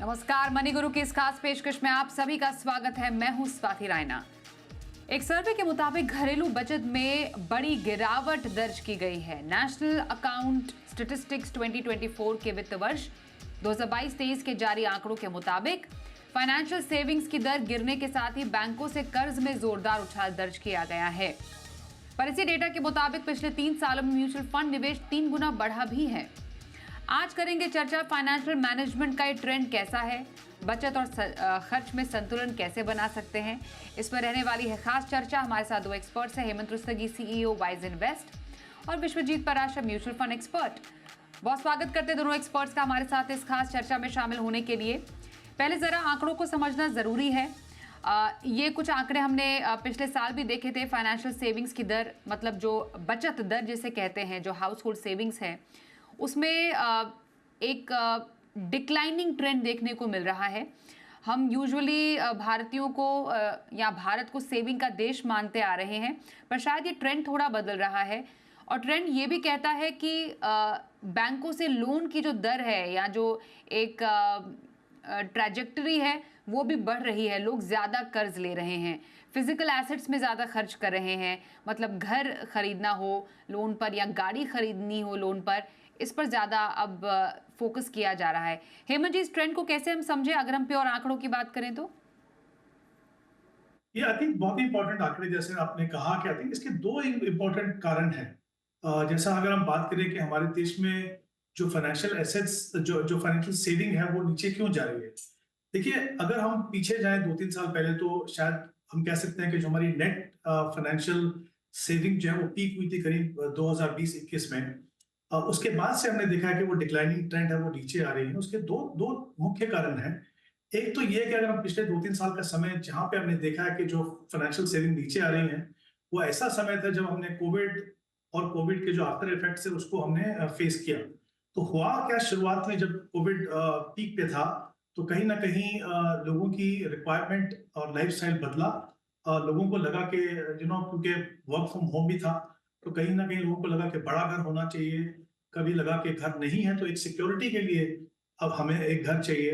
नमस्कार, मनी गुरु की इस खास पेशकश में आप सभी का स्वागत है। मैं हूं स्वाति रायना। एक सर्वे के मुताबिक घरेलू बचत में बड़ी गिरावट दर्ज की गई है। नेशनल अकाउंट स्टैटिस्टिक्स 2024 के वित्त वर्ष 2022-23 के जारी आंकड़ों के मुताबिक फाइनेंशियल सेविंग्स की दर गिरने के साथ ही बैंकों से कर्ज में जोरदार उछाल दर्ज किया गया है। पर इसी डेटा के मुताबिक पिछले 3 सालों में म्यूचुअल फंड निवेश 3 गुना बढ़ा भी है। आज करेंगे चर्चा फाइनेंशियल मैनेजमेंट का ये ट्रेंड कैसा है, बचत और खर्च में संतुलन कैसे बना सकते हैं। इस पर रहने वाली है खास चर्चा। हमारे साथ 2 एक्सपर्ट्स हैं, Hemant Rustagi CEO wise invest और Vishwajit Parashar mutual fund expert. बहुत स्वागत करते हैं दोनों एक्सपर्ट्स का हमारे साथ इस खास चर्चा में शामिल होने के लिए। पहले जरा आंकड़ों को समझना जरूरी है। ये कुछ आंकड़े हमने पिछले साल भी देखे थे। फाइनेंशियल सेविंग्स की दर, मतलब जो बचत दर जिसे कहते हैं, जो हाउस होल्ड सेविंग्स है, उसमें एक डिक्लाइनिंग ट्रेंड देखने को मिल रहा है। हम यूजुअली भारतीयों को या भारत को सेविंग का देश मानते आ रहे हैं, पर शायद ये ट्रेंड थोड़ा बदल रहा है। और ट्रेंड ये भी कहता है कि बैंकों से लोन की जो दर है या जो एक ट्रैजेक्टरी है वो भी बढ़ रही है। लोग ज़्यादा कर्ज ले रहे हैं, फिजिकल एसेट्स में ज़्यादा खर्च कर रहे हैं। मतलब घर खरीदना हो लोन पर या गाड़ी खरीदनी हो लोन पर, इस पर ज़्यादा अब फोकस किया जा रहा है। हेमंत जी, इस ट्रेंड को कैसे हम समझें अगर हम प्योर आंकड़ों की बात करें तो? ये आई थिंक बहुत ही इंपॉर्टेंट आंकड़े जैसे आपने कहा कि आई थिंक इसके 2 इंपॉर्टेंट कारण हैं। जैसा अगर हम बात करें कि हमारे देश में जो फाइनेंशियल एसेट्स जो फाइनेंशियल सेविंग है वो नीचे क्यों जा रही है। देखिए, अगर हम पीछे जाएं 2-3 साल पहले तो शायद हम कह सकते हैं कि जो हमारी नेट फाइनेंशियल सेविंग जो है वो पीक हुई थी करीब 2020-21 में। उसके बाद से हमने देखा है कि वो डिक्लाइनिंग ट्रेंड है, वो नीचे आ रही है। उसके दो मुख्य कारण हैं। एक तो ये कि अगर हम पिछले 2-3 साल का समय जहां पे हमने देखा है कि जो फाइनेंशियल सेविंग नीचे आ रही है, वो ऐसा समय था जब हमने कोविड के जो आफ्टर इफेक्ट्स है उसको हमने फेस किया। तो हुआ क्या, शुरुआत में जब कोविड पीक पे था तो कहीं ना कहीं लोगों की रिक्वायरमेंट और लाइफस्टाइल बदला। लोगों को लगा कि क्योंकि वर्क फ्रॉम होम भी था, तो कहीं ना कहीं लोगों को लगा कि बड़ा घर होना चाहिए। कभी लगा कि घर नहीं है तो एक सिक्योरिटी के लिए अब हमें एक घर चाहिए।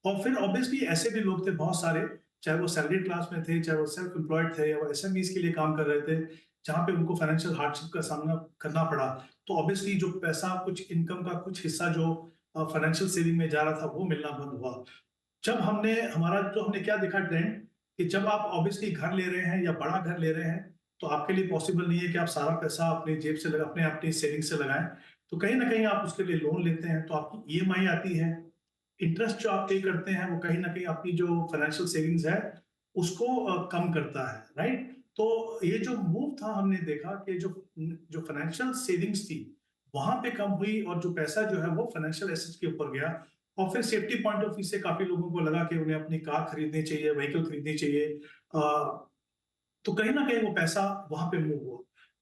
और फिर ऑब्वियसली ऐसे भी लोग थे बहुत सारे, चाहे वो सैलरी क्लास में थे, चाहे वो सेल्फ एम्प्लॉयड थे या वो एसएमईज के लिए काम कर रहे थे, जहां पे उनको फाइनेंशियल हार्डशिप का सामना करना पड़ा। तो ऑब्वियसली जो पैसा, कुछ इनकम का कुछ हिस्सा जो फाइनेंशियल सेविंग में जा रहा था वो मिलना बंद हुआ। जब हमने क्या देखा ट्रेंड, कि जब आप ऑब्वियसली घर ले रहे हैं या बड़ा घर ले रहे हैं तो आपके लिए पॉसिबल नहीं है कि आप सारा पैसा अपनी जेब से अपनी सेविंग से लगाएं। तो कहीं ना कहीं आप उसके लिए लोन लेते हैं, तो आपकी ईएमआई आती है। इंटरेस्ट जो आप पे करते हैं वो कहीं ना कहीं आपकी जो फाइनेंशियल सेविंग्स है उसको कम करता है, राइट। तो ये जो मूव था, हमने देखा कि जो जो फाइनेंशियल सेविंग्स थी वहां पे कम हुई और जो पैसा जो है वो फाइनेंशियल एसेट्स के ऊपर गया। और फिर सेफ्टी पॉइंट ऑफ व्यू से काफी लोगों को लगा कि उन्हें अपनी कार खरीदनी चाहिए, व्हीकल खरीदनी चाहिए। तो कहीं ना कहीं वो पैसा वहां पे मूव हुआ।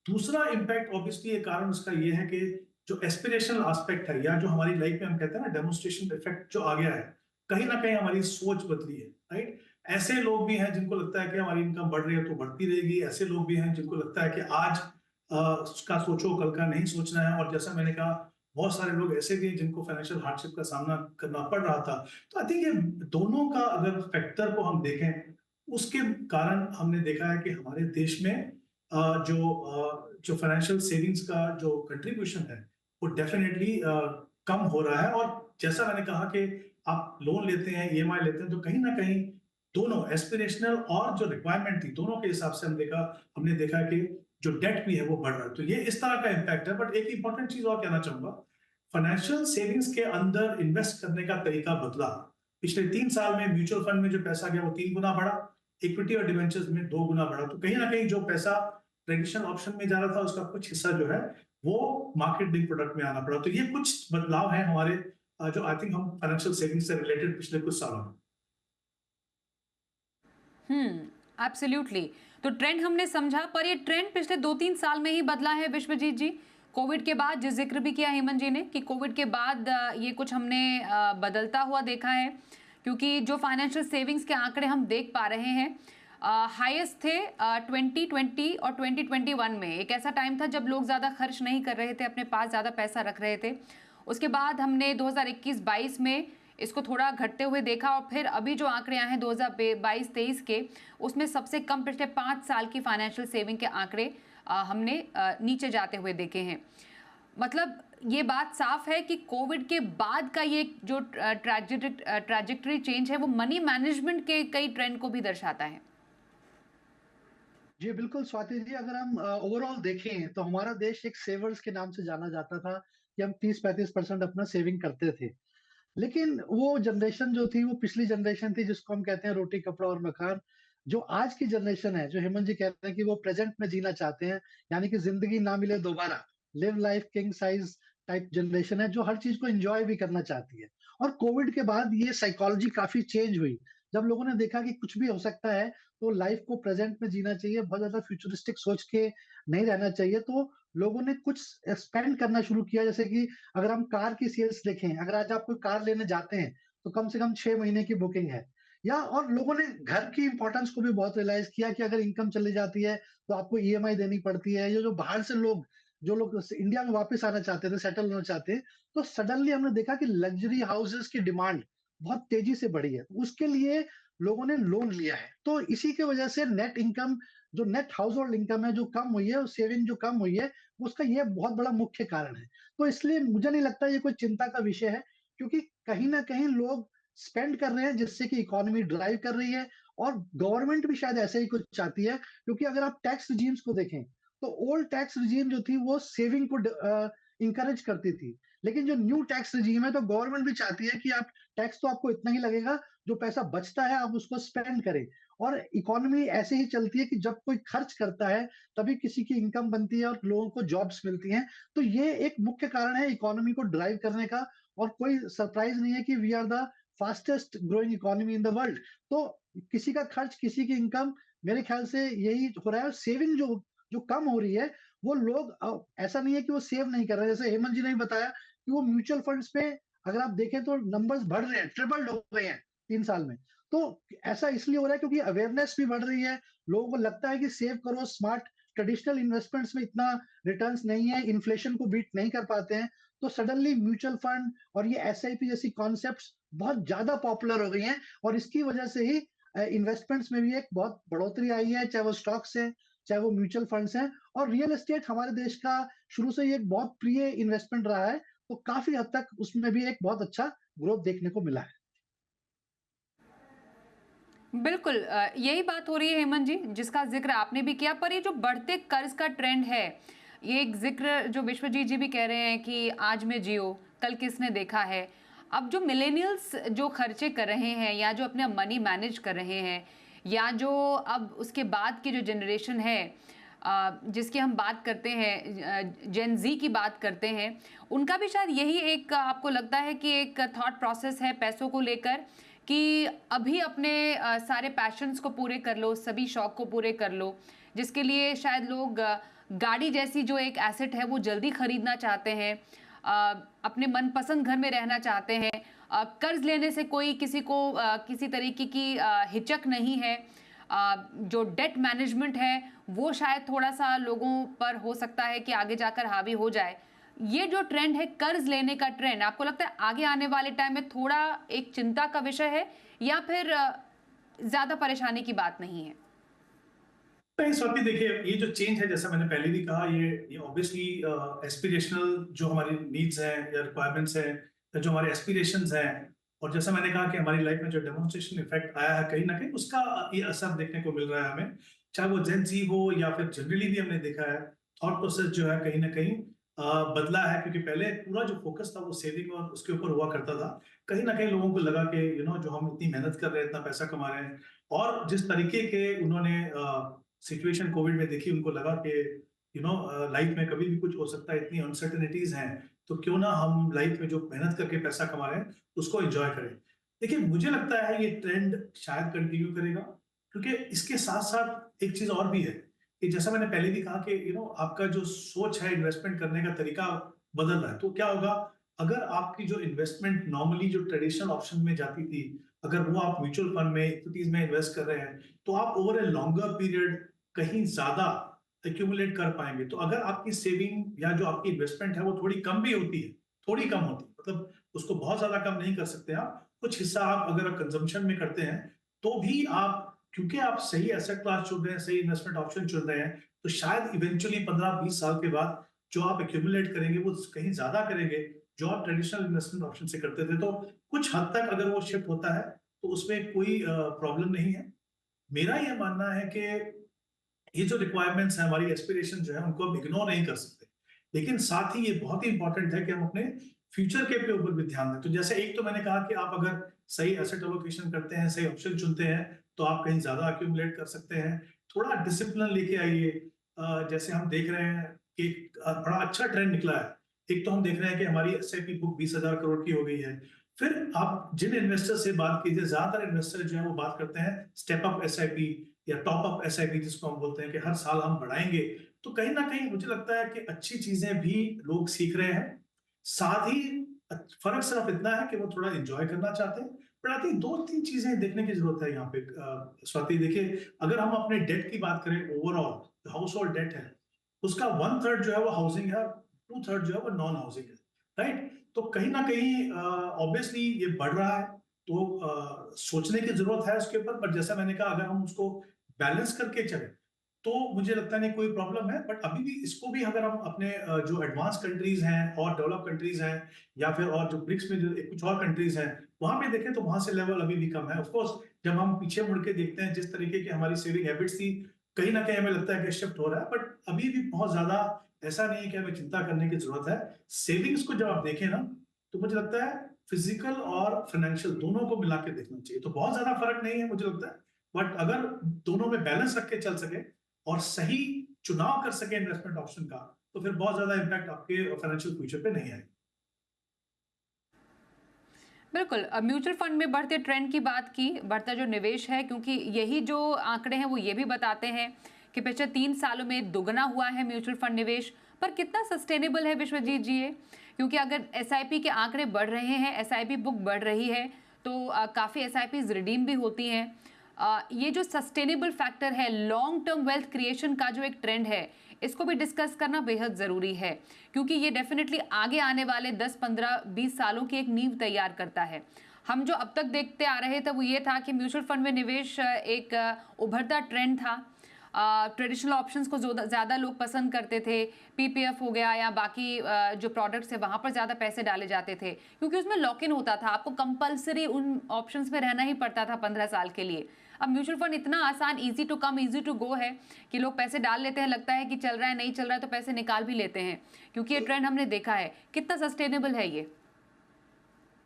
दूसरा इम्पैक्ट ऑब्वियसली एक कारण उसका ये है कि जो एस्पिरेशनल एस्पेक्ट है या जो हमारी लाइफ में हम कहते हैं ना डेमोन्स्ट्रेशन इफेक्ट जो आ गया है, कहीं ना कहीं हमारी सोच बदली है, राइट। ऐसे लोग भी हैं जिनको लगता है कि हमारी इनकम बढ़ रही है तो बढ़ती रहेगी। ऐसे लोग भी हैं जिनको लगता है कि आज का सोचो कल का नहीं सोचना है। और जैसा मैंने कहा, बहुत सारे लोग ऐसे भी हैं जिनको फाइनेंशियल हार्डशिप का सामना करना पड़ रहा था। तो आई थिंक ये दोनों का अगर फैक्टर को हम देखें, उसके कारण हमने देखा है कि हमारे देश में जो फाइनेंशियल सेविंग्स का जो कंट्रीब्यूशन है वो डेफिनेटली कम हो रहा है। और जैसा मैंने कहा कि आप लोन लेते हैं, ईएमआई लेते हैं, तो कहीं ना कहीं दोनों एस्पिरेशनल और जो रिक्वायरमेंट थी दोनों के हिसाब से हमने देखा कि जो डेट भी है वो बढ़ रहा है। तो ये इस तरह का इम्पैक्ट है। बट एक इंपॉर्टेंट चीज और कहना चाहूंगा, फाइनेंशियल सेविंग्स के अंदर इन्वेस्ट करने का तरीका बदला। पिछले 3 साल में म्यूचुअल फंड में जो पैसा गया वो 3 गुना बढ़ा, इक्विटी और डिवेंचर्स में 2 गुना बढ़ा। तो कहीं ना कहीं जो पैसा ट्रेडिशनल ऑप्शन में जा रहा था उसका कुछ हिस्सा जो है वो मार्केट लिंक प्रोडक्ट में आना पड़ा। तो ये कुछ बदलाव है हमारे जो आई थिंक हम फाइनेंशियल सेविंग्स से रिलेटेड पिछले कुछ सालों में। एब्सोल्युटली। तो ट्रेंड हमने समझा, पर ये ट्रेंड पिछले 2-3 साल में ही बदला है विश्वजीत जी। कोविड के बाद, जिस जिक्र भी किया हेमंत जी ने कि कोविड के बाद ये कुछ हमने बदलता हुआ देखा है, क्योंकि जो फाइनेंशियल सेविंग्स के आंकड़े हम देख पा रहे हैं हाईएस्ट थे 2020 और 2021 में। एक ऐसा टाइम था जब लोग ज़्यादा खर्च नहीं कर रहे थे, अपने पास ज़्यादा पैसा रख रहे थे। उसके बाद हमने 2021-22 में इसको थोड़ा घटते हुए देखा और फिर अभी जो आंकड़े आए हैं 2022-23 के, उसमें सबसे कम पिछले 5 साल की फाइनेंशियल सेविंग के आंकड़े हमने नीचे जाते हुए देखे हैं। मतलब ये बात साफ है कि कोविड के बाद का ये जो ट्रैजेक्टरी चेंज है वो मनी मैनेजमेंट के कई ट्रेंड को भी दर्शाता है। जी, बिल्कुल स्वाति जी, अगर हम ओवरऑल देखें तो हमारा देश एक सेवर्स के नाम से जाना जाता था कि हम 30-35% अपना सेविंग करते थे। लेकिन वो जनरेशन जो थी, वो पिछली जनरेशन थी जिसको हम कहते हैं रोटी, कपड़ा और मकान। जो आज की जनरेशन है, जो हेमंत जी कहते हैं कि वो प्रेज़ेंट में जीना चाहते हैं, यानी कि ज़िंदगी ना मिले दोबारा, live life king size type generation है, जो हर चीज़ को एन्जॉय भी करना चाहती है। और कोविड के बाद ये साइकोलॉजी काफ़ी चेंज हुई। जब लोगों ने देखा कि कुछ भी हो सकता है, तो लाइफ को प्रेज़ेंट में जीना चाहिए, बहुत ज़्यादा फ्यूचरिस्टिक सोच के नहीं रहना चाहिए, तो लोगों ने कुछ स्पेंड करना शुरू किया। जैसे कि अगर हम कार की सेल्स देखें, अगर आज आप कोई कार लेने जाते हैं, तो कम से कम 6 महीने की बुकिंग है। या और लोगों ने घर की इम्पोर्टेंस को भी बहुत रियलाइज़ किया कि अगर इनकम चली जाती है, तो आपको ईएमआई देनी पड़ती है। ये जो बाहर से लोग जो लोग इंडिया में वापस आना चाहते थे, सेटल होना चाहते हैं, तो सडनली हमने देखा कि लग्जरी हाउसेज़ की डिमांड बहुत तेज़ी से बढ़ी है। उसके लिए लोगों ने लोन लिया है। तो इसी की वजह से नेट इनकम, जो नेट हाउस होल्ड इनकम है, जो कम हुई है और सेविंग जो कम हुई है, उसका ये बहुत बड़ा मुख्य कारण है। तो इसलिए मुझे नहीं लगता ये कोई चिंता का विषय है, क्योंकि कहीं न कहीं लोग स्पेंड कर रहे हैं जिससे कि इकोनॉमी ड्राइव कर रही है, और गवर्नमेंट भी शायद ऐसा ही कुछ चाहती है, क्योंकि अगर आप टैक्स रिजीम्स को देखें, तो ओल्ड टैक्स रिजीम जो थी वो सेविंग को एनकरेज करती थी। लेकिन जो न्यू टैक्स रिजीम है, तो गवर्नमेंट भी चाहती है कि आप टैक्स तो आपको इतना ही लगेगा, जो पैसा बचता है आप उसको स्पेंड करें। और इकोनॉमी ऐसे ही चलती है कि जब कोई खर्च करता है, तभी किसी की इनकम बनती है और लोगों को जॉब्स मिलती हैं। तो ये एक मुख्य कारण है इकोनॉमी को ड्राइव करने का, और कोई सरप्राइज़ नहीं है कि we are the fastest growing economy in the world. तो किसी का खर्च, किसी की इनकम, मेरे ख्याल से यही हो रहा है। सेविंग जो जो कम हो रही है, वो लोग ऐसा नहीं है कि वो सेव नहीं कर रहे हैं। जैसे हेमंत जी ने भी बताया कि वो म्यूचुअल फंड्स पे अगर आप देखें तो नंबर्स बढ़ रहे हैं, ट्रिपल्ड हो गए हैं 3 साल में। तो ऐसा इसलिए हो रहा है क्योंकि अवेयरनेस भी बढ़ रही है। लोगों को लगता है कि सेव करो, स्मार्ट ट्रेडिशनल इन्वेस्टमेंट्स में इतना रिटर्न्स नहीं है, इन्फ्लेशन को बीट नहीं कर पाते हैं। तो सडनली म्यूचुअल फंड और ये एसआईपी जैसी कॉन्सेप्ट्स बहुत ज़्यादा पॉपुलर हो गई हैं, और इसकी वजह से ही इन्वेस्टमेंट्स में भी एक बहुत बढ़ोतरी आई है, चाहे वो स्टॉक्स हैं, चाहे वो म्यूचुअल फंड्स हैं। और रियल एस्टेट हमारे देश का शुरू से ही एक बहुत प्रिय इन्वेस्टमेंट रहा है, तो काफ़ी हद तक उसमें भी एक बहुत अच्छा ग्रोथ देखने को मिला है। बिल्कुल यही बात हो रही है हेमंत जी, जिसका जिक्र आपने भी किया। पर ये जो बढ़ते कर्ज का ट्रेंड है, ये एक जिक्र जो विश्वजीत जी भी कह रहे हैं कि आज में जियो, कल किसने देखा है। अब जो मिलेनियल्स जो खर्चे कर रहे हैं या जो अपना मनी मैनेज कर रहे हैं, या जो अब उसके बाद की जो जनरेशन है जिसकी हम बात करते हैं, जेन जी की बात करते हैं, उनका भी शायद यही एक आपको लगता है कि एक थॉट प्रोसेस है पैसों को लेकर, कि अभी अपने सारे पैशंस को पूरे कर लो, सभी शौक को पूरे कर लो, जिसके लिए शायद लोग गाड़ी जैसी जो एक एसेट है वो जल्दी खरीदना चाहते हैं, अपने मनपसंद घर में रहना चाहते हैं, कर्ज लेने से कोई किसी को किसी तरीके की हिचक नहीं है। जो डेट मैनेजमेंट है वो शायद थोड़ा सा लोगों पर हो सकता है कि आगे जाकर हावी हो जाए। ये जो ट्रेंड है कर्ज लेने का ट्रेंड, आपको लगता है आगे आने वाले टाइम में थोड़ा एक चिंता का विषय है, या फिर ज्यादा परेशानी की बात नहीं है? नहीं स्वाति, देखिए ये जो चेंज है, जैसा मैंने पहले भी कहा, ये ऑब्वियसली एस्पिरेशनल जो हमारी नीड्स हैं या रिक्वायरमेंट्स हैं या जो हमारे एस्पिरेशंस हैं, और जैसा मैंने कहा कि हमारी लाइफ में जो डेमोन्स्ट्रेशन इफेक्ट आया है कहीं ना कहीं उसका ये असर देखने को मिल रहा है हमें, चाहे वो जेन जी हो या फिर जनरली भी हमने देखा है थॉट प्रोसेस जो है कहीं ना कहीं बदला है। क्योंकि पहले पूरा जो फोकस था वो सेविंग और उसके ऊपर हुआ करता था। कहीं ना कहीं लोगों को लगा कि जो हम इतनी मेहनत कर रहे हैं, इतना पैसा कमा रहे हैं, और जिस तरीके के उन्होंने सिचुएशन कोविड में देखी, उनको लगा कि लाइफ में कभी भी कुछ हो सकता है, इतनी अनसर्टेनिटीज हैं, तो क्यों ना हम लाइफ में जो मेहनत करके पैसा कमा रहे हैं उसको एंजॉय करें। देखिए मुझे लगता है ये ट्रेंड शायद कंटिन्यू करेगा, क्योंकि इसके साथ साथ एक चीज और भी है कि जैसा मैंने पहले भी कहा कि आपका जो सोच है इन्वेस्टमेंट करने का तरीका बदल रहा है। तो क्या होगा, अगर आपकी जो इन्वेस्टमेंट नॉर्मली जो ट्रेडिशनल ऑप्शन में जाती थी, अगर वो आप म्यूचुअल फंड में, इक्विटीज में इन्वेस्ट कर रहे हैं, तो आप ओवर ए लॉन्गर पीरियड कहीं ज्यादा एक्यूमुलेट कर पाएंगे। तो अगर आपकी सेविंग या जो आपकी इन्वेस्टमेंट है वो थोड़ी कम भी होती है, थोड़ी कम होती है, मतलब उसको बहुत ज्यादा कम नहीं कर सकते आप। कुछ हिस्सा आप अगर कंजम्पशन में करते हैं तो भी आप, क्योंकि आप सही एसेट क्लास चुन रहे हैं, सही इन्वेस्टमेंट ऑप्शन चुन रहे हैं, तो शायद इवेंचुअली 15-20 साल के बाद जो आप एक्यूमुलेट करेंगे वो कहीं ज्यादा करेंगे जो आप ट्रेडिशनल इन्वेस्टमेंट ऑप्शन से करते थे। तो कुछ हद तक अगर वो शिफ्ट होता है तो उसमें कोई प्रॉब्लम नहीं है। मेरा ये मानना है कि ये जो रिक्वायरमेंट्स हैं, हमारी एस्पिरेशन जो है, उनको हम इग्नोर नहीं कर सकते। लेकिन साथ ही ये बहुत ही इंपॉर्टेंट है कि हम अपने फ्यूचर के ऊपर भी ध्यान दें। तो जैसे एक तो मैंने कहा कि आप अगर सही एसेट एलोकेशन करते हैं, सही ऑप्शन चुनते हैं, तो आप कहीं ज्यादा अक्यूमुलेट कर सकते हैं। थोड़ा डिसिप्लिन लेके आइए। जैसे हम देख रहे हैं कि बड़ा अच्छा ट्रेंड निकला है। एक तो हम देख रहे हैं कि हमारी एसआईपी बुक 20,000 करोड़ की हो गई है। फिर आप जिन इन्वेस्टर से बात कीजिए, ज्यादातर इन्वेस्टर जो है वो बात करते हैं स्टेप अप एसआईपी या टॉप अप एसआईपी, जिसको हम बोलते हैं कि हर साल हम बढ़ाएंगे। तो कहीं ना कहीं मुझे लगता है कि अच्छी चीजें भी लोग सीख रहे हैं। साथ ही फर्क सिर्फ इतना है कि वो थोड़ा एंजॉय करना चाहते हैं। पर आई थिंक 2-3 चीजें देखने की जरूरत है यहाँ पे। स्वाति देखिए, अगर हम अपने डेट की बात करें, ओवरऑल हाउस होल्ड डेट है, उसका 1/3 जो है वो हाउसिंग है, 2/3 जो है वो नॉन हाउसिंग है। राइट? तो कहीं ना कहीं ऑब्वियसली ये बढ़ रहा है। तो सोचने की जरूरत है उसके ऊपर। पर जैसा मैंने कहा, अगर हम उसको बैलेंस करके चले तो मुझे लगता नहीं कोई प्रॉब्लम है। बट अभी भी इसको भी अगर हम अपने जो एडवांस कंट्रीज हैं और डेवलप कंट्रीज हैं, या फिर और जो ब्रिक्स में जो कुछ और कंट्रीज हैं, वहां पे देखें तो वहां से लेवल अभी भी कम है। ऑफ कोर्स जब हम पीछे मुड़ के देखते हैं जिस तरीके की हमारी सेविंग हैबिट्स थी, कहीं ना कहीं हमें लगता है कि शिफ्ट हो रहा है। बट अभी भी बहुत ज्यादा ऐसा नहीं है कि हमें चिंता करने की जरूरत है। सेविंग्स को जब आप देखें ना, तो मुझे लगता है फिजिकल और फाइनेंशियल दोनों को मिला के देखना चाहिए। तो बहुत ज्यादा फर्क नहीं है मुझे लगता है। बट अगर दोनों में बैलेंस रख के चल सके और सही चुनाव कर सके इन्वेस्टमेंट ऑप्शन का, तो फिर बहुत ज्यादा इंपैक्ट आपके फाइनेंशियल फ्यूचर पे नहीं आएगा। बिल्कुल, म्यूचुअल फंड में बढ़ते ट्रेंड की बात की, बढ़ता जो निवेश है, क्योंकि यही जो आंकड़े हैं वो ये भी बताते हैं कि पिछले 3 सालों में दोगुना हुआ है म्यूचुअल फंड निवेश। पर कितना सस्टेनेबल है विश्वजीत जी ये? क्योंकि अगर एसआईपी के आंकड़े बढ़ रहे हैं, एसआईपी बुक बढ़ रही है, तो काफ़ी एसआईपीज रिडीम भी होती हैं। ये जो सस्टेनेबल फैक्टर है, लॉन्ग टर्म वेल्थ क्रिएशन का जो एक ट्रेंड है, इसको भी डिस्कस करना बेहद ज़रूरी है, क्योंकि ये डेफिनेटली आगे आने वाले 10, 15, 20 सालों की एक नींव तैयार करता है। हम जो अब तक देखते आ रहे थे वो ये था कि म्यूचुअल फंड में निवेश एक उभरता ट्रेंड था। ट्रेडिशनल ऑप्शंस को ज़्यादा लोग पसंद करते थे। पीपीएफ हो गया या बाकी जो प्रोडक्ट्स है वहाँ पर ज़्यादा पैसे डाले जाते थे, क्योंकि उसमें लॉक इन होता था, आपको कंपलसरी उन ऑप्शंस में रहना ही पड़ता था 15 साल के लिए। अब म्यूचुअल फंड इतना आसान, easy to come easy to go है कि लोग पैसे डाल लेते हैं, लगता है कि चल रहा है, नहीं चल रहा है तो पैसे निकाल भी लेते हैं, क्योंकि ये ट्रेंड हमने देखा है। कितना सस्टेनेबल है ये?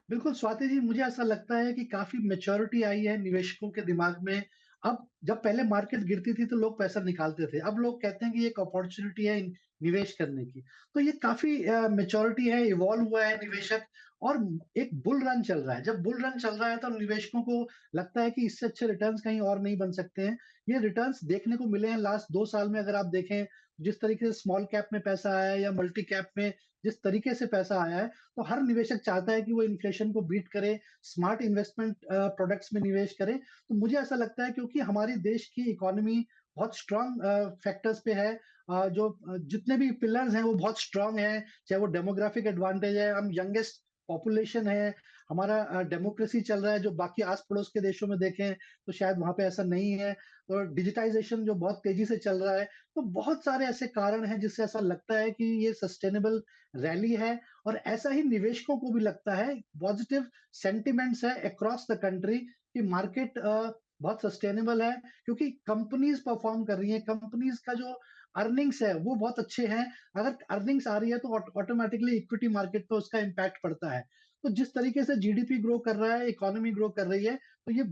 बिल्कुल स्वाति जी, मुझे ऐसा लगता है कि काफी मैच्योरिटी आई है निवेशकों के दिमाग में। अब जब पहले मार्केट गिरती थी तो लोग पैसा निकालते थे, अब लोग कहते हैं कि ये एक अपॉर्चुनिटी है निवेश करने की। तो ये काफी मैच्योरिटी है, इवॉल्व हुआ है निवेशक। और एक बुल रन चल रहा है, जब बुल रन चल रहा है तो निवेशकों को लगता है कि इससे अच्छे रिटर्न्स कहीं और नहीं बन सकते हैं। ये रिटर्न्स देखने को मिले हैं लास्ट 2 साल में। अगर आप देखें जिस तरीके से स्मॉल कैप में पैसा आया है या मल्टी कैप में जिस तरीके से पैसा आया है, तो हर निवेशक चाहता है कि वो इन्फ्लेशन को बीट करे, स्मार्ट इन्वेस्टमेंट प्रोडक्ट्स में निवेश करे। तो मुझे ऐसा लगता है क्योंकि हमारे देश की इकोनॉमी बहुत स्ट्रॉन्ग फैक्टर्स पे है। जो जितने भी पिलर्स हैं वो बहुत स्ट्रॉन्ग हैं, चाहे वो डेमोग्राफिक एडवांटेज है, हम यंगेस्ट पॉपुलेशन है, हमारा डेमोक्रेसी चल रहा है, जो बाकी आस-पड़ोस के देशों में देखें तो शायद वहाँ पे ऐसा नहीं है। और डिजिटाइज़ेशन जो बहुत तेज़ी से चल रहा है, तो बहुत सारे ऐसे कारण हैं जिससे ऐसा लगता है कि ये सस्टेनेबल रैली है। और ऐसा ही निवेशकों को भी लगता है, पॉजिटिव सेंटिमेंट्स है अक्रॉस द कंट्री कि मार्केट बहुत सस्टेनेबल है, क्योंकि कंपनीज परफॉर्म कर रही हैं, कंपनीज का जो अर्निंग्स है वो बहुत अच्छे हैं। अगर अर्निंग्स आ रही है तो ऑटोमेटिकली इक्विटी मार्केट पे उसका इम्पैक्ट पड़ता है। तो जिस तरीके से जीडीपी ग्रो कर रहा है, इकोनॉमी ग्रो कर रही है, तो ये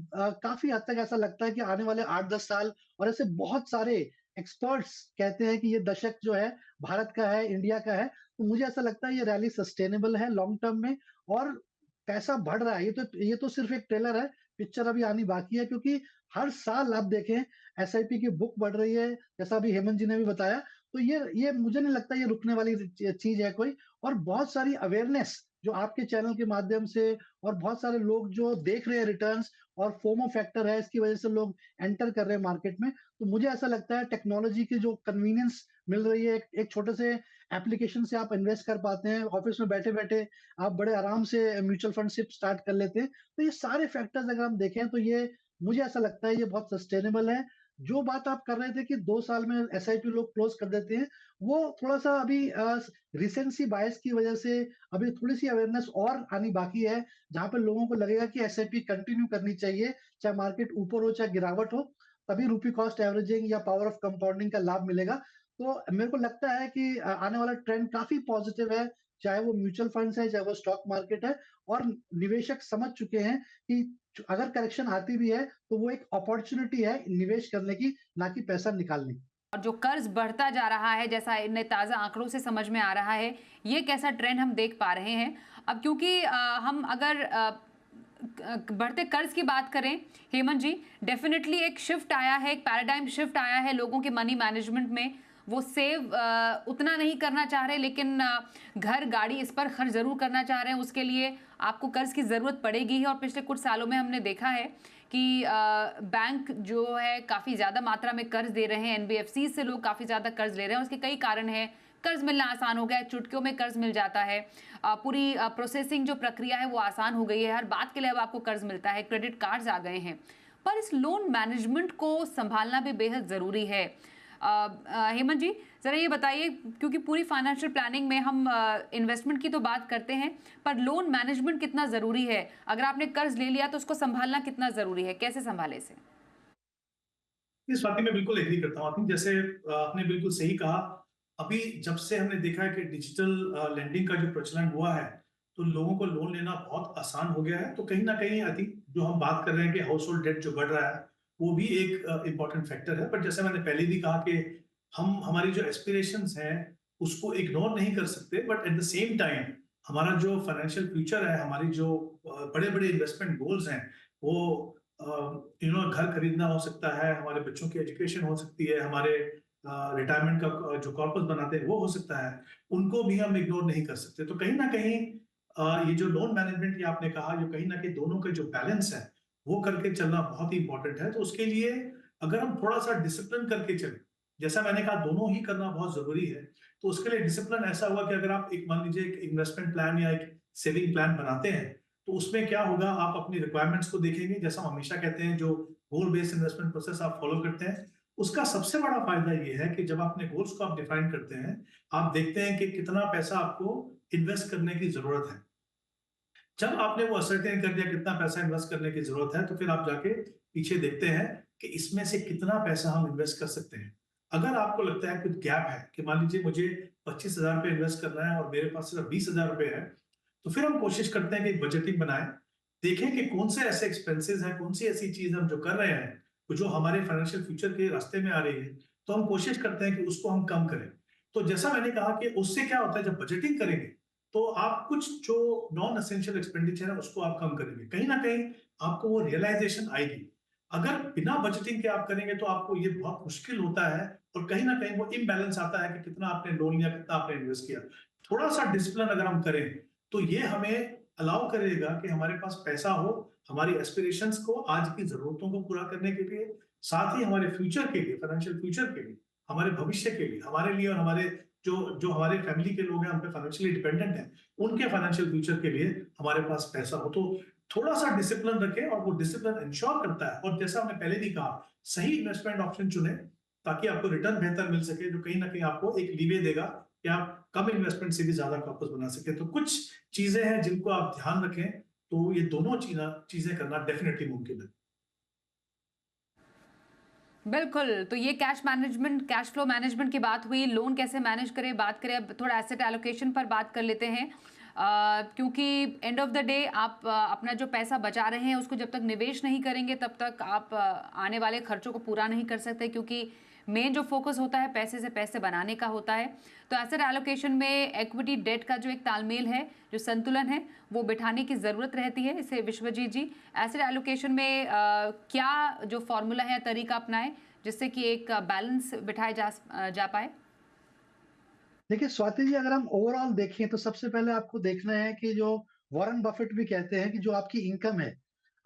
काफी हद तक ऐसा लगता है कि आने वाले 8-10 साल, और ऐसे बहुत सारे एक्सपर्ट्स कहते हैं कि ये दशक जो है भारत का है, इंडिया का है। तो मुझे ऐसा लगता है ये रैली सस्टेनेबल है लॉन्ग टर्म में। और पैसा बढ़ रहा है, ये तो सिर्फ एक ट्रेलर है, पिक्चर अभी आनी बाकी है। क्योंकि हर साल आप देखें एसआईपी की बुक बढ़ रही है, जैसा अभी हेमंत जी ने भी बताया। तो ये मुझे नहीं लगता ये रुकने वाली चीज है कोई। और बहुत सारी अवेयरनेस जो आपके चैनल के माध्यम से, और बहुत सारे लोग जो देख रहे हैं रिटर्न्स, और फोमो फैक्टर है, इसकी वजह से लोग एंटर कर रहे हैं मार्केट में। तो मुझे ऐसा लगता है टेक्नोलॉजी की जो कन्वीनियंस मिल रही है, एक छोटे से एप्लीकेशन से आप इन्वेस्ट कर पाते हैं, ऑफिस में बैठे-बैठे आप बड़े आराम से म्यूचुअल फंड सिप स्टार्ट कर लेते हैं। तो ये सारे फैक्टर्स अगर हम देखें तो ये मुझे ऐसा लगता है ये बहुत सस्टेनेबल है। जो बात आप कर रहे थे कि 2 साल में एसआईपी लोग क्लोज़ कर देते हैं, वो थोड़ा-सा अभी रिसेंसी बायस की वजह से अभी थोड़ी-सी अवेयरनेस और आनी बाकी है, जहाँ पे लोगों को लगेगा कि एसआईपी कंटिन्यू करनी चाहिए, चाहे मार्केट ऊपर हो, चाहे गिरावट हो, तभी रूपी कॉस्ट एवरेजिंग या पावर ऑफ कंपाउंडिंग का लाभ मिलेगा। तो मेरे को लगता है कि आने वाला ट्रेंड काफ़ी पॉजिटिव है, चाहे वो म्यूचुअल फंड्स है, चाहे वो स्टॉक मार्केट है और निवेशक समझ चुके हैं कि अगर करेक्शन आती भी है, तो वो एक अपॉर्च्युनिटी है निवेश करने की, ना कि पैसा निकालने की। और जो कर्ज बढ़ता जा रहा है, जैसा इन ताज़ा आंकड़ों से समझ में आ रहा है, ये कैसा ट्रेंड हम देख पा रहे हैं। अब क्योंकि हम अगर बढ़ते कर्ज की बात करें हेमंत जी, डेफिनेटली एक शिफ्ट आया है, एक पैराडाइम शिफ्ट आया है लोगों के मनी मैनेजमेंट में। वो सेव उतना नहीं करना चाह रहे, लेकिन घर गाड़ी इस पर खर्च जरूर करना चाह रहे हैं। उसके लिए आपको कर्ज की जरूरत पड़ेगी ही। और पिछले कुछ सालों में हमने देखा है कि बैंक जो है काफ़ी ज़्यादा मात्रा में कर्ज दे रहे हैं, एनबीएफसी से लोग काफ़ी ज़्यादा कर्ज ले रहे हैं। उसके कई कारण हैं। कर्ज मिलना आसान हो गया है, चुटकियों में कर्ज मिल जाता है। पूरी प्रोसेसिंग जो प्रक्रिया है वो आसान हो गई है। हर बात के लिए अब आपको कर्ज मिलता है, क्रेडिट कार्ड्स आ गए हैं। पर इस लोन मैनेजमेंट को संभालना भी बेहद ज़रूरी है। हेमंत जी, ज़रा ये बताइए, क्योंकि पूरी फाइनेंशियल प्लानिंग में हम इन्वेस्टमेंट की तो बात करते हैं, पर लोन मैनेजमेंट कितना ज़रूरी है? अगर आपने कर्ज ले लिया तो उसको संभालना कितना ज़रूरी है? कैसे संभाले इसे? इस बात में मैं बिल्कुल एग्री करता हूँ। आपने जैसे आपने बिल्कुल सही कहा। अभी जब से हमने देखा है कि डिजिटल लेंडिंग का जो प्रचलन हुआ है, तो लोगों को लोन लेना बहुत आसान हो गया है। तो कहीं न कहीं आई थिंक जो हम बात कर रहे हैं कि हाउस होल्ड डेट जो बढ़ रहा है, वो भी एक इम्पोर्टेंट फैक्टर है। बट जैसे मैंने पहले भी कहा कि हम हमारी जो एस्पिरेशंस हैं, उसको इग्नोर नहीं कर सकते। But at the same time हमारा जो फाइनेंशियल फ्यूचर है, हमारी जो बड़े-बड़े इन्वेस्टमेंट गोल्स हैं, वो घर खरीदना हो सकता है, हमारे बच्चों की एजुकेशन हो सकती है, हमारे रिटायरमेंट का जो कॉर्पस बनाते हैं वो हो सकता है, उनको भी हम इग्नोर नहीं कर सकते। तो कहीं ना कहीं ये जो लोन मैनेजमेंट की आपने कहा, जो कहीं ना कहीं दोनों के जो बैलेंस है वो करके चलना बहुत ही इंपॉर्टेंट है। तो उसके लिए अगर हम थोड़ा सा डिसिप्लिन करके चले, जैसा मैंने कहा दोनों ही करना बहुत जरूरी है। तो उसके लिए डिसिप्लिन ऐसा हुआ कि अगर आप एक मान लीजिए एक इन्वेस्टमेंट प्लान या एक सेविंग प्लान बनाते हैं, तो उसमें क्या होगा, आप अपनी रिक्वायरमेंट्स को देखेंगे। जैसा हम हमेशा कहते हैं, जो गोल बेस्ड इन्वेस्टमेंट प्रोसेस आप फॉलो करते हैं, उसका सबसे बड़ा फायदा ये है कि जब अपने गोल्स को आप डिफाइन करते हैं, आप देखते हैं कि कितना पैसा आपको इन्वेस्ट करने की जरूरत है। जब आपने वो असरटेन कर दिया कितना पैसा इन्वेस्ट करने की जरूरत है, तो फिर आप जाके पीछे देखते हैं कि इसमें से कितना पैसा हम इन्वेस्ट कर सकते हैं। अगर आपको लगता है कुछ गैप है कि मान लीजिए मुझे 25,000 रुपए इन्वेस्ट करना है और मेरे पास सिर्फ 20,000 रुपए है, तो फिर हम कोशिश करते हैं कि बजटिंग बनाएं। देखें कि कौन से ऐसे एक्सपेंसेस हैं, कौन सी ऐसी चीज हम जो कर रहे हैं, जो हमारे फाइनेंशियल फ्यूचर के रास्ते में आ रही है, तो हम कोशिश करते हैं कि उसको हम कम करें। तो जैसा मैंने कहा कि उससे क्या होता है, जब बजटिंग करेंगे तो आप कुछ जो नॉन एसेंशियल एक्सपेंडिचर है उसको आप कम करेंगे। कहीं ना कहीं आपको वो रियलाइजेशन आएगी। अगर बिना बजटिंग के आप करेंगे तो आपको ये बहुत मुश्किल होता है, और कहीं ना कहीं वो इम्बैलेंस आता है कि कितना आपने लोन लिया, कितना आपने इन्वेस्ट किया। थोड़ा सा डिसिप्लिन अगर हम करें, तो ये हमें अलाउ करेगा कि हमारे पास पैसा हो, हमारी एस्पिरेशंस को, आज की जरूरतों को पूरा करने के लिए, साथ ही हमारे फ्यूचर के लिए, फाइनेंशियल फ्यूचर के लिए, हमारे भविष्य के लिए, हमारे लिए और हमारे जो जो हमारे फैमिली के लोग हैं, हम पे फाइनेंशियली डिपेंडेंट हैं, उनके फाइनेंशियल फ्यूचर के लिए हमारे पास पैसा हो। तो थोड़ा सा डिसिप्लिन रखें, और वो डिसिप्लिन इंश्योर करता है। और जैसा हमने पहले भी कहा, सही इन्वेस्टमेंट ऑप्शन चुने ताकि आपको रिटर्न बेहतर मिल सके, जो कहीं ना कहीं आपको एक लीवे देगा कि आप कम इन्वेस्टमेंट से भी ज्यादा कॉर्पस बना सके। तो कुछ चीजें हैं जिनको आप ध्यान रखें, तो ये दोनों चीजें करना डेफिनेटली मुमकिन है। बिल्कुल, तो ये cash management, cash flow management की बात हुई। लोन कैसे मैनेज करें, बात करें। अब थोड़ा एसेट एलोकेशन पर बात कर लेते हैं। क्योंकि एंड ऑफ द डे आप अपना जो पैसा बचा रहे हैं उसको जब तक निवेश नहीं करेंगे तब तक आप आने वाले खर्चों को पूरा नहीं कर सकते, क्योंकि मेन जो फोकस होता है पैसे से पैसे बनाने का होता है। तो एसेट एलोकेशन में इक्विटी डेट का जो एक तालमेल है, जो संतुलन है, वो बिठाने की ज़रूरत रहती है। इसे विश्वजीत जी, एसेट एलोकेशन में क्या जो फॉर्मूला है, तरीका अपनाएं जिससे कि एक बैलेंस बिठाया जा पाए? देखिए स्वाति जी, अगर हम ओवरऑल देखें तो सबसे पहले आपको देखना है कि जो वॉरेन बफेट भी कहते हैं कि जो आपकी इनकम है,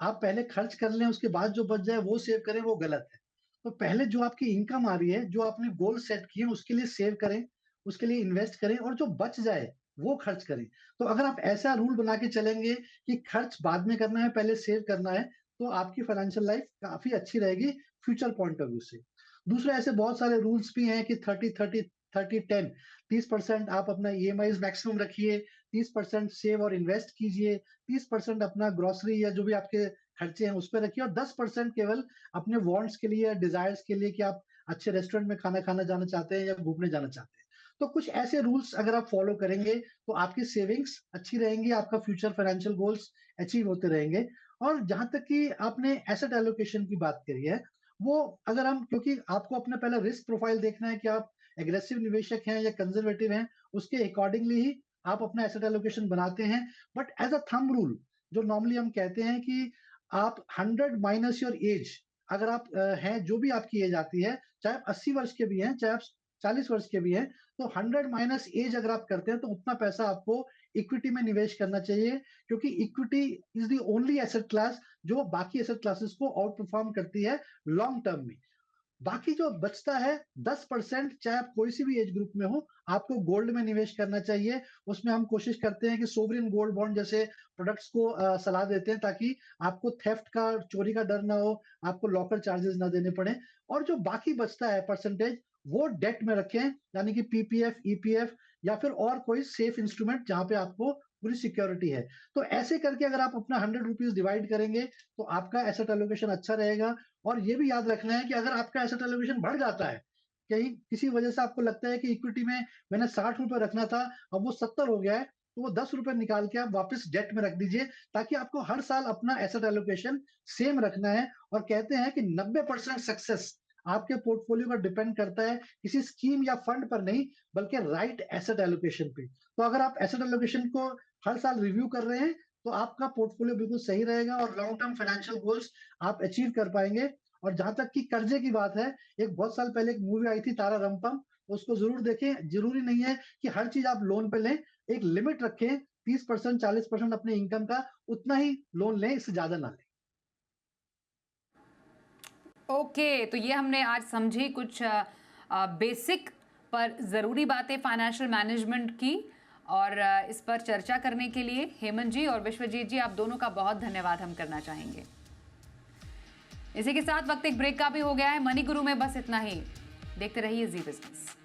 आप पहले खर्च कर लें, उसके बाद जो बच जाए वो सेव करें, वो गलत है। तो पहले जो आपकी इनकम आ रही है, जो आपने गोल सेट किए हैं उसके लिए सेव करें, उसके लिए इन्वेस्ट करें और जो बच जाए वो खर्च करें। तो अगर आप ऐसा रूल बना के चलेंगे कि खर्च बाद में करना है, पहले सेव करना है, तो आपकी फाइनेंशियल लाइफ काफ़ी अच्छी रहेगी फ्यूचर पॉइंट ऑफ व्यू से। दूसरे ऐसे बहुत सारे रूल्स भी हैं कि 30-30 30-10 30% आप अपना ईएमआईज़ मैक्सिमम रखिए, 30% सेव और इन्वेस्ट कीजिए, 30% अपना ग्रोसरी या जो भी आपके खर्चे हैं उस पे रखिए और 10% केवल अपने वांट्स के लिए या डिज़ायर्स के लिए कि आप अच्छे रेस्टोरेंट में खाना खाना जाना चाहते हैं या घूमने जाना चाहते हैं। तो कुछ ऐसे रूल्स अगर आप फॉलो करेंगे, तो आपकी सेविंग्स अच्छी रहेंगी, आपका फ्यूचर फाइनेंशियल गोल्स अचीव होते रहेंगे। और जहाँ तक कि आपने एसेट एलोकेशन की बात करी है, वो अगर हम क्योंकि आपको अपना पहला रिस्क प्रोफाइल देखना है कि आप एग्रेसिव निवेशक हैं या कंजर्वेटिव हैं, उसके अकॉर्डिंगली ही आप अपना एसेट एलोकेशन बनाते हैं। But as a thumb rule जो नॉर्मली हम कहते हैं कि आप 100 माइनस योर एज अगर आप हैं जो भी आपकी एज आती है, चाहे आप 80 वर्ष के भी हैं, चाहे आप 40 वर्ष के भी हैं, तो 100 माइनस एज अगर आप करते हैं तो उतना पैसा आपको इक्विटी में निवेश करना चाहिए क्योंकि equity is the only asset class जो बाकी एसेट क्लासेस को आउट परफॉर्म करती है लॉन्ग टर्म में। बाकी जो बचता है 10% चाहे आप कोई सी भी एज ग्रुप में हो, आपको गोल्ड में निवेश करना चाहिए। उसमें हम कोशिश करते हैं कि सोवरेन गोल्ड बॉन्ड जैसे प्रोडक्ट्स को सलाह देते हैं ताकि आपको थेफ्ट का, चोरी का डर ना हो, आपको लॉकर चार्जेस ना देने पड़े और जो बाकी बचता है परसेंटेज वो डेट में रखें यानी कि पीपीएफ, ईपीएफ या फिर और कोई सेफ इंस्ट्रूमेंट जहाँ पे आपको पूरी सिक्योरिटी है। तो ऐसे करके अगर आप अपना 100 रुपीज़ डिवाइड करेंगे, तो आपका एसेट एलोकेशन अच्छा रहेगा और ये भी याद रखना है कि अगर आपका एसेट एलोकेशन बढ़ जाता है, कहीं किसी वजह से आपको लगता है कि इक्विटी में मैंने ₹60 रखना था, अब वो 70 हो गया है, तो वो ₹10 निकाल के आप वापस डेट में रख दीजिए, ताकि आपको हर साल अपना एसेट एलोकेशन सेम रखना है और कहते हैं कि 90% सक्सेस आपके पोर्टफोलियो का डिपेंड करता है किसी स्कीम या फंड पर नहीं, बल्कि राइट एसेट एलोकेशन पे। तो अगर आप एसेट एलोकेशन को हर साल रिव्यू कर रहे हैं, तो आपका पोर्टफोलियो बिल्कुल सही रहेगा और लॉन्ग टर्म फाइनेंशियल गोल्स आप अचीव कर पाएँगे। और जहाँ तक कि कर्ज़े की बात है, एक बहुत साल पहले एक मूवी आई थी तारा रामपम, उसको ज़रूर देखें। ज़रूरी नहीं है कि हर चीज़ आप लोन पे लें, एक लिमिट रखें 30% 40% अपने इनकम का उतना ही लोन लें, इससे ज़्यादा ना लें। ओके, तो ये हमने आज समझी कुछ बेसिक पर ज़रूरी बातें फाइनेंशियल मैनेजमेंट की और इस पर चर्चा करने के लिए हेमंत जी और विश्वजीत जी आप दोनों का बहुत धन्यवाद हम करना चाहेंगे। इसी के साथ वक्त एक ब्रेक का भी हो गया है। मनी गुरु में बस इतना ही। देखते रहिए जी बिजनेस।